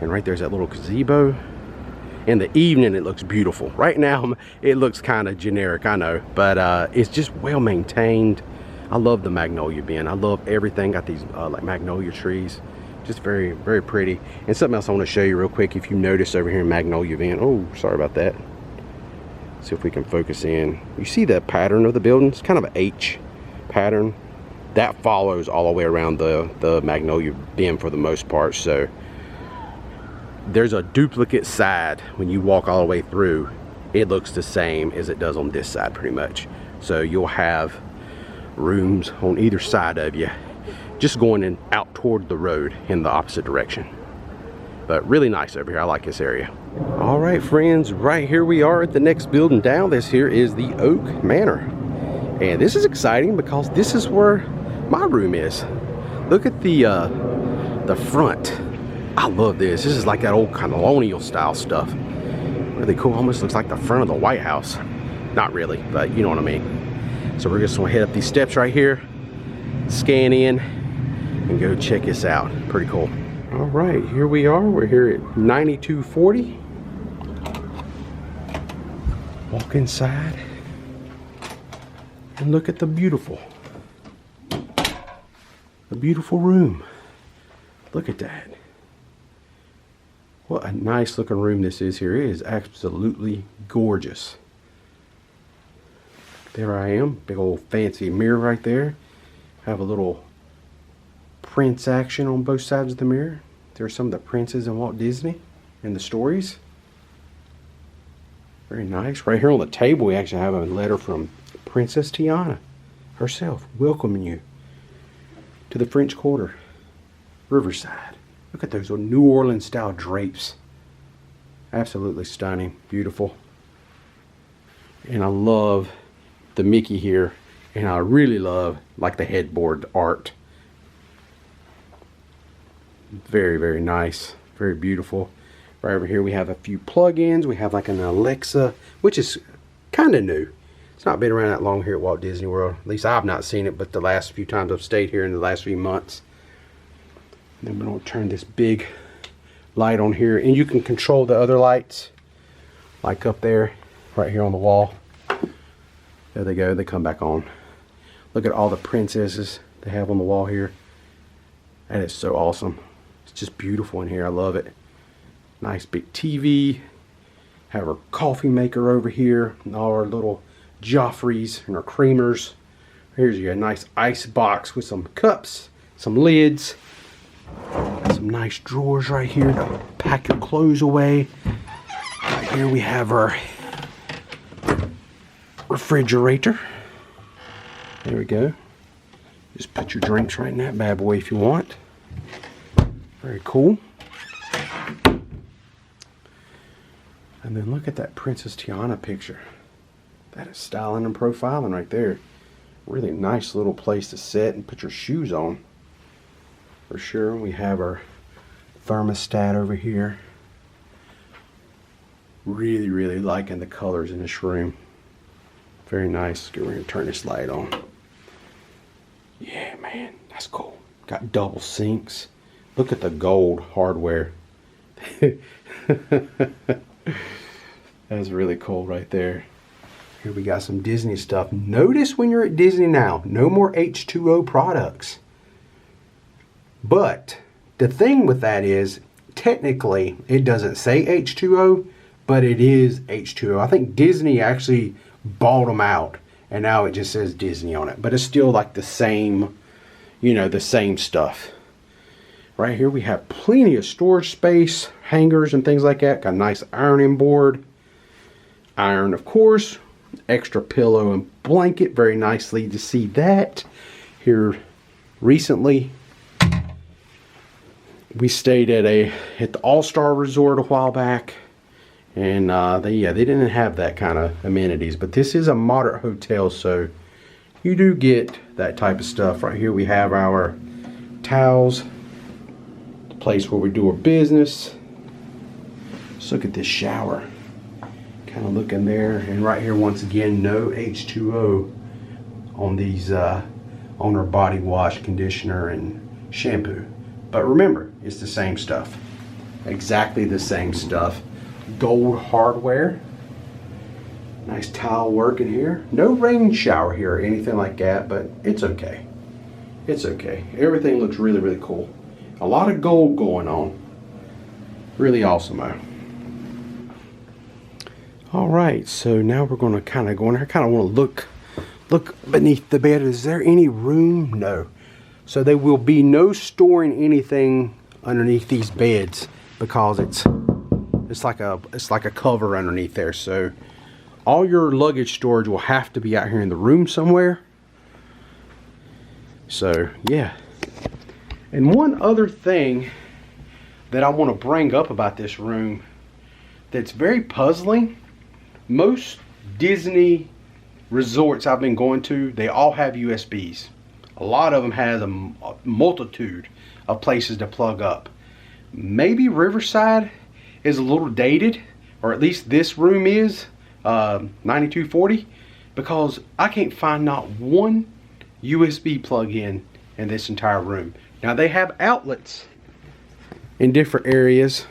And right there's that little gazebo. In the evening it looks beautiful. Right now it looks kind of generic, I know, but it's just well maintained. I love the magnolia bin. I love everything. Got these like magnolia trees. Just very, very pretty. And something else I want to show you real quick. If you notice over here in magnolia bin, oh, sorry about that. See if we can focus in. You see the pattern of the building? It's kind of an H pattern. That follows all the way around the magnolia bin for the most part. So there's a duplicate side. When you walk all the way through, it looks the same as it does on this side pretty much. So you'll have rooms on either side of you, just going in out toward the road in the opposite direction. But really nice over here. I like this area. All right, friends, right here we are at the next building down. This here is the Oak Manor, and this is exciting because this is where my room is. Look at the front. I love this. This is like that old colonial style stuff. Really cool. Almost looks like the front of the White House. Not really, but you know what I mean. So we're just gonna head up these steps right here, scan in, and go check this out. Pretty cool. All right, here we are. We're here at 9240. Walk inside and look at the beautiful room. Look at that. What a nice looking room this is here. It is absolutely gorgeous. There I am, big old fancy mirror right there. Have a little prince action on both sides of the mirror. There's some of the princes in Walt Disney in the stories. Very nice. Right here on the table we actually have a letter from Princess Tiana herself, welcoming you to the French Quarter, Riverside. Look at those little New Orleans style drapes. Absolutely stunning, beautiful. And I love the Mickey here, and I really love like the headboard art. Very, very nice, very beautiful. Right over here we have a few plug-ins. We have like an Alexa, which is kind of new. It's not been around that long here at Walt Disney World. At least I've not seen it, but the last few times I've stayed here in the last few months. And then we're going to turn this big light on here, and you can control the other lights, like up there, right here on the wall. There they go, they come back on. Look at all the princesses they have on the wall here. That is so awesome. It's just beautiful in here, I love it. Nice big TV. Have our coffee maker over here, and all our little Joffreys and our creamers. Here's a nice ice box with some cups, some lids. Some nice drawers right here to pack your clothes away. Right here we have our refrigerator. There we go. Just put your drinks right in that bad boy if you want. Very cool. And then look at that Princess Tiana picture. That is styling and profiling right there. Really nice little place to sit and put your shoes on. For sure. We have our thermostat over here. Really, really liking the colors in this room. Very nice. We're going to turn this light on. Yeah, man, that's cool. Got double sinks. Look at the gold hardware. That's really cool right there. Here we got some Disney stuff. Notice when you're at Disney now, no more H2O products. But the thing with that is, technically, it doesn't say H2O, but it is H2O. I think Disney actually bought them out, and now it just says Disney on it. But it's still like the same, you know, the same stuff. Right here we have plenty of storage space, hangers and things like that. Got a nice ironing board. Iron, of course. Extra pillow and blanket. Very nicely to see that. Here recently, we stayed at the All-Star Resort a while back. And they didn't have that kind of amenities. But this is a moderate hotel, so you do get that type of stuff. Right here we have our towels. Place where we do our business. Let's look at this shower. Kind of looking there, and right here once again, no H2O on these on our body wash, conditioner, and shampoo. But remember, it's the same stuff, exactly the same stuff. Gold hardware. Nice towel work in here. No rain shower here or anything like that, but it's okay. It's okay. Everything looks really, really cool. A lot of gold going on. Really awesome though. Alright, so now we're going to kind of go in here. I kind of want to look beneath the bed. Is there any room? No. So there will be no storing anything underneath these beds because it's like a cover underneath there. So all your luggage storage will have to be out here in the room somewhere. So yeah. And one other thing that I want to bring up about this room that's very puzzling. Most Disney resorts I've been going to, they all have USBs. A lot of them has a multitude of places to plug up. Maybe Riverside is a little dated, or at least this room is 9240, because I can't find not one USB plug-in in this entire room. Now they have outlets in different areas.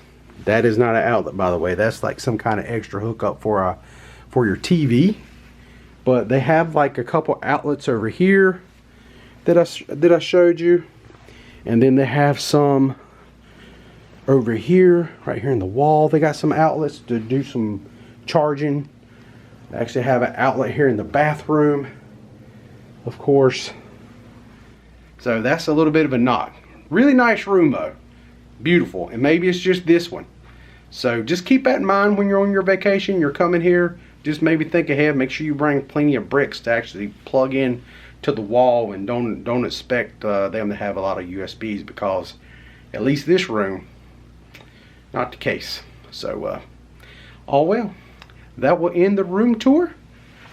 That is not an outlet, by the way. That's like some kind of extra hookup for your TV. But they have like a couple outlets over here that I showed you, and then they have some over here, right here in the wall. They got some outlets to do some charging. They actually have an outlet here in the bathroom, of course. So that's a little bit of a knock. Really nice room though. Beautiful. And maybe it's just this one. So just keep that in mind when you're on your vacation. You're coming here. Just maybe think ahead. Make sure you bring plenty of bricks to actually plug in to the wall, and don't expect them to have a lot of USBs, because at least this room, not the case. So all well, that will end the room tour.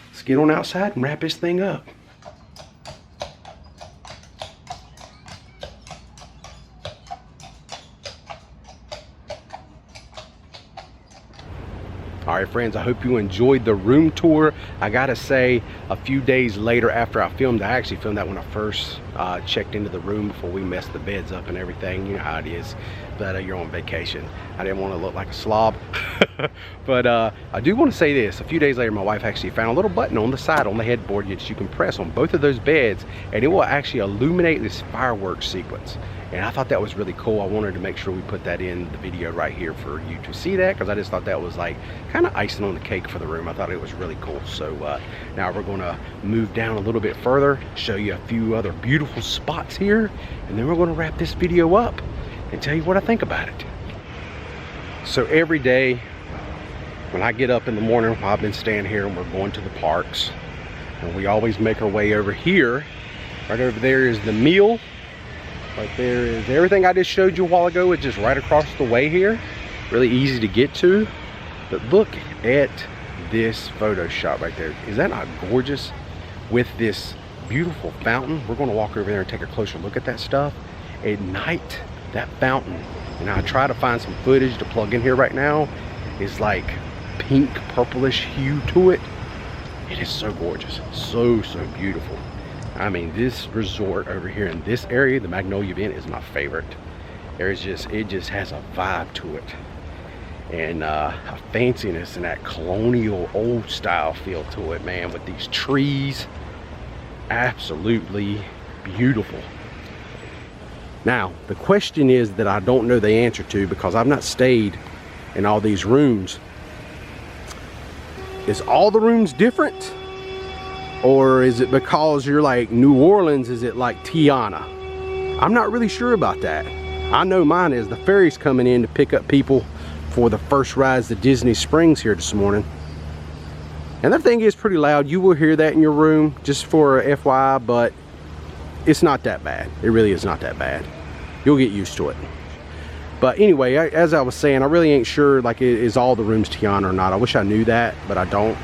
Let's get on outside and wrap this thing up. Alright friends, I hope you enjoyed the room tour. I gotta say, a few days later after I filmed, I actually filmed that when I first checked into the room before we messed the beds up and everything. You know how it is, but you're on vacation. I didn't want to look like a slob. But I do want to say this. A few days later, my wife actually found a little button on the side on the headboard that you can press on both of those beds, and it will actually illuminate this fireworks sequence. And I thought that was really cool. I wanted to make sure we put that in the video right here for you to see that, because I just thought that was like kind of icing on the cake for the room. I thought it was really cool. So now we're going to move down a little bit further, show you a few other beautiful spots here, and then we're going to wrap this video up and tell you what I think about it. So every day when I get up in the morning, I've been staying here and we're going to the parks, and we always make our way over here. Right over there is the meal. Right there is everything I just showed you a while ago. It's just right across the way here. Really easy to get to. But look at this photo shot right there. Is that not gorgeous? With this beautiful fountain. We're going to walk over there and take a closer look at that stuff. At night, that fountain, and I try to find some footage to plug in here right now, is like pink purplish hue to it. It is so gorgeous. So beautiful. I mean, this resort over here in this area, the Magnolia Inn, is my favorite. It just has a vibe to it, and a fanciness and that colonial old style feel to it, man, with these trees. Absolutely beautiful. Now, the question is that I don't know the answer to, because I've not stayed in all these rooms. Is all the rooms different? Or is it because you're like New Orleans, is it like Tiana? I'm not really sure about that. I know mine is. The ferry's coming in to pick up people for the first rides to Disney Springs here this morning. And that thing is pretty loud. You will hear that in your room, just for FYI, but it's not that bad. It really is not that bad. You'll get used to it. But anyway, as I was saying, I really ain't sure like is all the rooms Tiana or not. I wish I knew that, but I don't.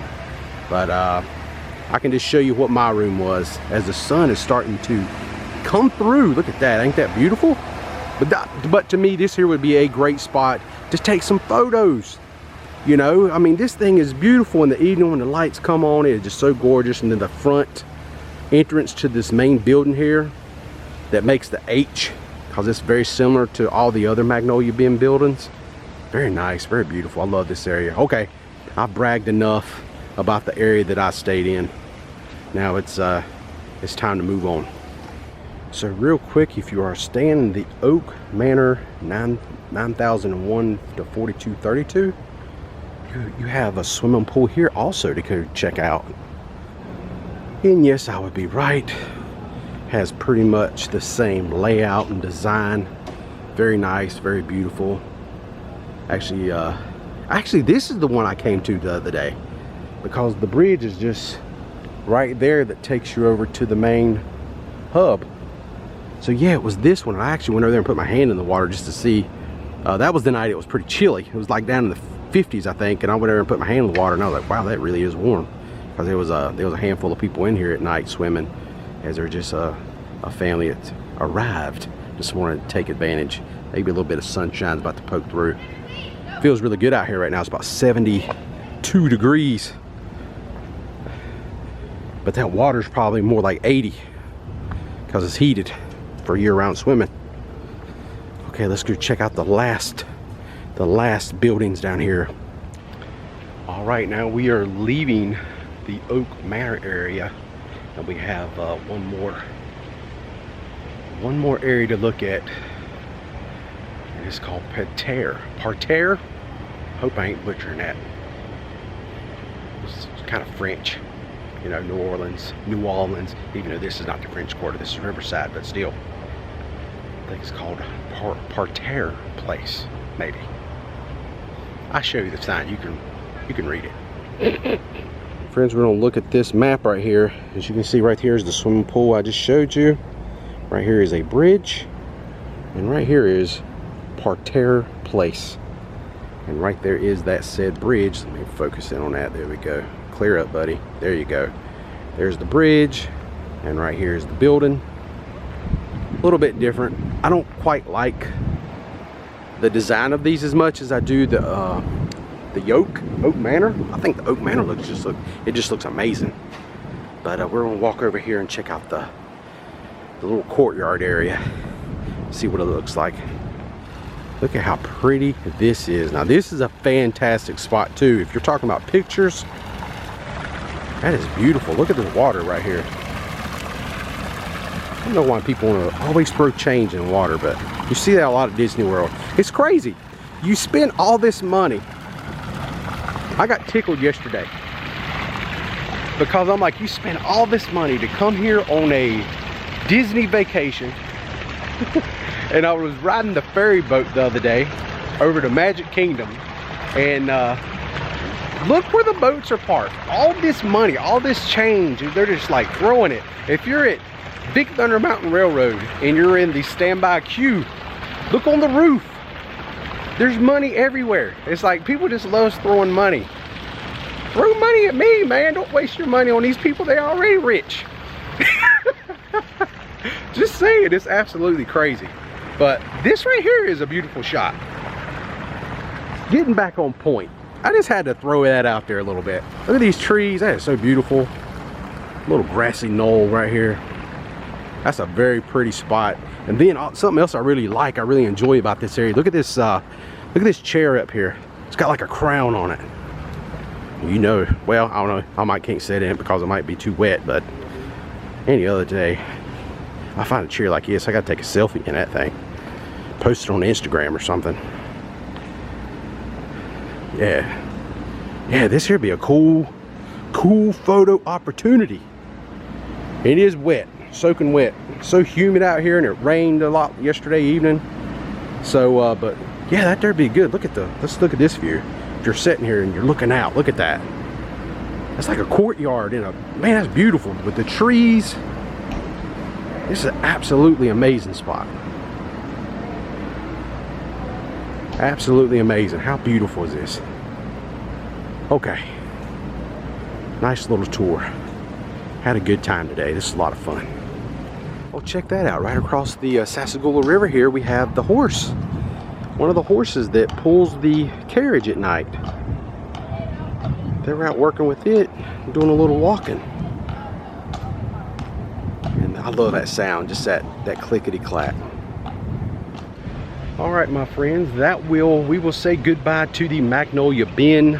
But I can just show you what my room was as the sun is starting to come through. Look at that. Ain't that beautiful? But to me, this here would be a great spot to take some photos. You know, I mean, this thing is beautiful in the evening when the lights come on. It is just so gorgeous. And then the front entrance to this main building here that makes the H, because it's very similar to all the other Magnolia Bend buildings. Very nice, very beautiful. I love this area. Okay, I bragged enough about the area that I stayed in. Now it's time to move on. So real quick, if you are staying in the Oak Manor 9001 to 4232, you have a swimming pool here also to go check out. And yes, I would be right. Has pretty much the same layout and design. Very nice, very beautiful. Actually this is the one I came to the other day, because the bridge is just right there that takes you over to the main hub. So yeah, it was this one. I actually went over there and put my hand in the water just to see. That was the night it was pretty chilly. It was like down in the 50s, I think, and I went over and put my hand in the water, and I was like, wow, that really is warm. Because there was a handful of people in here at night swimming, as there just a family that arrived this morning to take advantage. Maybe a little bit of sunshine's about to poke through. Feels really good out here right now. It's about 72 degrees. But that water's probably more like 80 because it's heated for year-round swimming. Okay, let's go check out the last buildings down here. All right, now we are leaving the Oak Manor area, and we have one more area to look at. And it's called Parterre. Hope I ain't butchering that. It's kind of French, you know, New Orleans, even though this is not the French Quarter, this is Riverside, but still. I think it's called Parterre Place, maybe. I'll show you the sign, you can read it. Friends, we're gonna look at this map right here. As you can see, right here is the swimming pool I just showed you. Right here is a bridge, and right here is Parterre Place. And right there is that said bridge. Let me focus in on that. There we go. Clear up, buddy. There you go. There's the bridge, and right here is the building. A little bit different. I don't quite like the design of these as much as I do the Oak Manor. I think the Oak Manor just looks amazing. But we're gonna walk over here and check out the little courtyard area, see what it looks like. Look at how pretty this is. Now this is a fantastic spot too. If you're talking about pictures, that is beautiful. Look at this water right here. I don't know why people want to always throw change in water, but you see that a lot at Disney World. It's crazy. You spend all this money. I got tickled yesterday because I'm like, you spend all this money to come here on a Disney vacation. And I was riding the ferry boat the other day over to Magic Kingdom, and look where the boats are parked. All this money, all this change, they're just like throwing it. If you're at Big Thunder Mountain Railroad and you're in the standby queue, look on the roof. There's money everywhere. It's like people just love throwing money. Throw money at me, man. Don't waste your money on these people. They're already rich. Just saying, it's absolutely crazy. But this right here is a beautiful shot. Getting back on point. I just had to throw that out there a little bit. Look at these trees. That is so beautiful. Little grassy knoll right here. That's a very pretty spot. And then something else I really like, I really enjoy about this area. Look at this chair up here. It's got like a crown on it. You know, well, I don't know. I might can't sit in it because it might be too wet, but any other day, I find a chair like this, I gotta take a selfie in that thing. Post it on Instagram or something. Yeah, this here be a cool photo opportunity. It is wet, soaking wet. So humid out here, and it rained a lot yesterday evening. So, but yeah, that there'd be good. Let's look at this view. If you're sitting here and you're looking out, look at that. That's like a courtyard in a, man, that's beautiful with the trees. This is an absolutely amazing spot. Absolutely amazing. How beautiful is this? Okay. Nice little tour. Had a good time today. This is a lot of fun. Oh, check that out. Right across the Sassagoula River here, we have the horse. One of the horses that pulls the carriage at night. They were out working with it, doing a little walking. And I love that sound, just that clickety-clack. All right, my friends, we will say goodbye to the Magnolia Bend.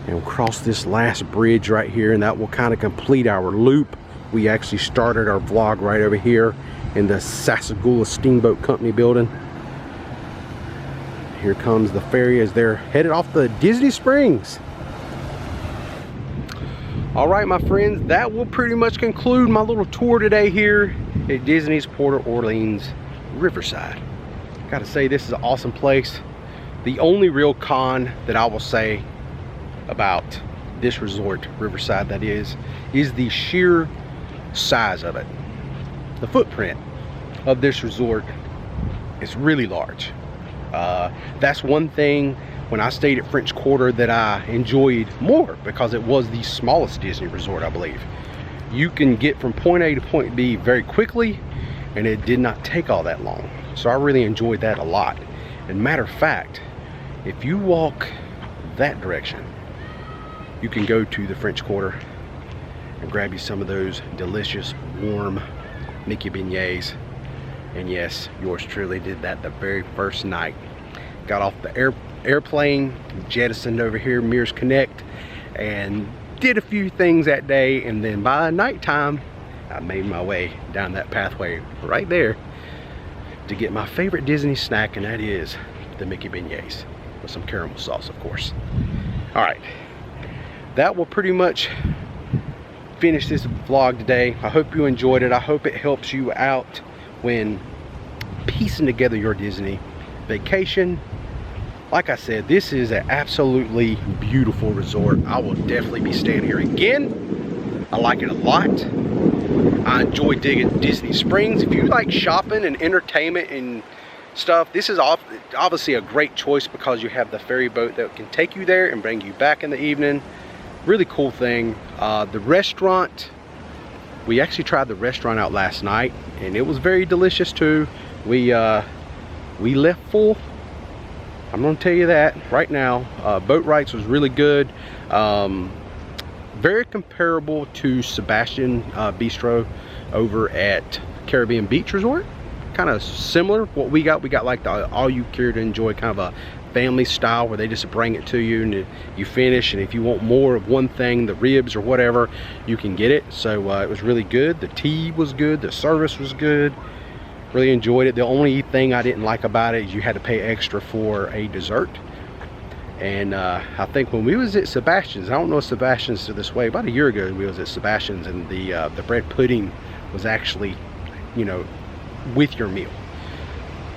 And we'll cross this last bridge right here, and that will kind of complete our loop. We actually started our vlog right over here in the Sassagoula Steamboat Company building. Here comes the ferry as they're headed off to Disney Springs. All right, my friends, that will pretty much conclude my little tour today here at Disney's Port Orleans Riverside. Gotta say, this is an awesome place. The only real con that I will say about this resort, Riverside, that is the sheer size of it. The footprint of this resort is really large. That's one thing when I stayed at French Quarter that I enjoyed more, because it was the smallest Disney resort, I believe. You can get from point A to point B very quickly, and it did not take all that long. So I really enjoyed that a lot. And matter of fact, if you walk that direction, you can go to the French Quarter and grab you some of those delicious, warm Mickey Beignets. And yes, yours truly did that the very first night. Got off the airplane, jettisoned over here, Mears Connect, and did a few things that day. And then by nighttime, I made my way down that pathway right there to get my favorite Disney snack, and that is the Mickey Beignets with some caramel sauce, of course. All right, that will pretty much finish this vlog today. I hope you enjoyed it. I hope it helps you out when piecing together your Disney vacation. Like I said, this is an absolutely beautiful resort. I will definitely be staying here again. I like it a lot. I enjoy digging Disney Springs. If you like shopping and entertainment and stuff, this is obviously a great choice, because you have the ferry boat that can take you there and bring you back in the evening. Really cool thing. The restaurant, we actually tried the restaurant out last night, and it was very delicious too. We left full, I'm gonna tell you that right now. Boat rides was really good. Very comparable to Sebastian Bistro over at Caribbean Beach Resort. Kind of similar. What we got like the all you care to enjoy kind of a family style, where they just bring it to you and you finish, and if you want more of one thing, the ribs or whatever, you can get it. So it was really good. The tea was good, the service was good. Really enjoyed it. The only thing I didn't like about it is you had to pay extra for a dessert. And I think when we was at Sebastian's, I don't know if Sebastian's is this way, about a year ago we was at Sebastian's, and the bread pudding was actually, you know, with your meal.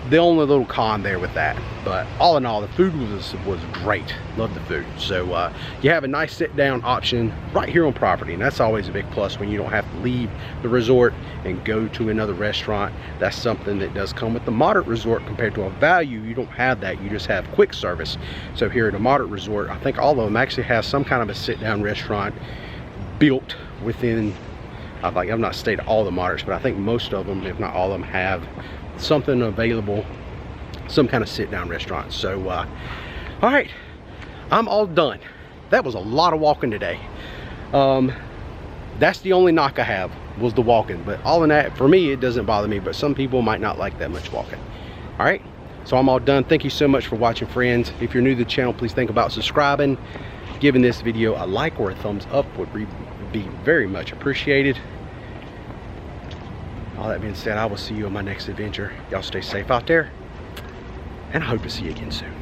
The only little con there with that, but all in all, the food was great. Love the food. So you have a nice sit down option right here on property, and that's always a big plus when you don't have to leave the resort and go to another restaurant. That's something that does come with the moderate resort compared to a value. You don't have that, you just have quick service. So here at a moderate resort, I think all of them actually have some kind of a sit down restaurant built within. I've not stayed at all the moderates, but I think most of them, if not all of them, have something available, some kind of sit-down restaurant. So all right, I'm all done. That was a lot of walking today. That's the only knock I have, was the walking, but all in that, for me, it doesn't bother me, but some people might not like that much walking. All right, so I'm all done. Thank you so much for watching, friends. If you're new to the channel, please think about subscribing. Giving this video a like or a thumbs up would be very much appreciated. All that being said, I will see you on my next adventure. Y'all stay safe out there, and I hope to see you again soon.